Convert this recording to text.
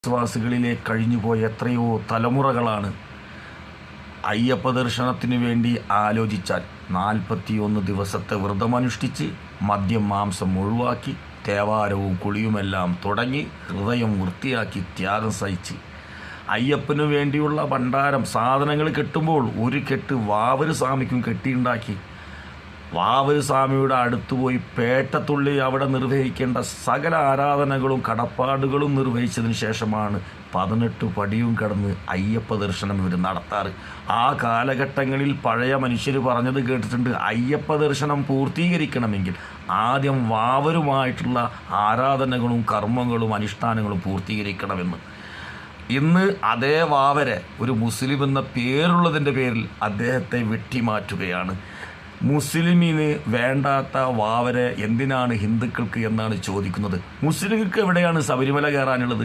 വിശ്വാസികളിലെ കഴിഞ്ഞുപോയ എത്രയോ തലമുറകളാണ് അയ്യപ്പ ദർശനത്തിനു വേണ്ടി ആലോചിച്ചാൽ 41 ദിവസത്തെ വ്രതമനുഷ്ഠിച്ച് മദ്യം മാംസം ഒഴിവാക്കി തേവാരവും കുളിയുമെല്ലാം തുടങ്ങി ഹൃദയം വൃത്തിയാക്കി ത്യാഗം സഹിച്ച് അയ്യപ്പനു വേണ്ടിയുള്ള ഭണ്ഡാരം സാധനങ്ങൾ കെട്ടുമ്പോൾ ഒരു കെട്ട് വാവര് സ്വാമിക്കും കെട്ടിയുണ്ടാക്കി വാവര് സ്വാമിയുടെ അടുത്തുപോയി പേട്ടത്തുള്ളി അവിടെ നിർവഹിക്കേണ്ട സകല ആരാധനകളും കടപ്പാടുകളും നിർവഹിച്ചതിന് ശേഷമാണ് 18 പടിയും കടന്ന് അയ്യപ്പ ദർശനം ഇവർ നടത്താറ്. ആ കാലഘട്ടങ്ങളിൽ പഴയ മനുഷ്യർ പറഞ്ഞത് കേട്ടിട്ടുണ്ട്, അയ്യപ്പ ദർശനം പൂർത്തീകരിക്കണമെങ്കിൽ ആദ്യം വാവരുമായിട്ടുള്ള ആരാധനകളും കർമ്മങ്ങളും അനുഷ്ഠാനങ്ങളും പൂർത്തീകരിക്കണമെന്ന്. ഇന്ന് അതേ വാവരെ ഒരു മുസ്ലിം എന്ന പേരുള്ളതിൻ്റെ പേരിൽ അദ്ദേഹത്തെ വെട്ടിമാറ്റുകയാണ്. മുസ്ലിമിന് വേണ്ടാത്ത വാവരെ എന്തിനാണ് ഹിന്ദുക്കൾക്ക് എന്നാണ് ചോദിക്കുന്നത്. മുസ്ലിങ്ങൾക്ക് എവിടെയാണ് ശബരിമല കയറാനുള്ളത്?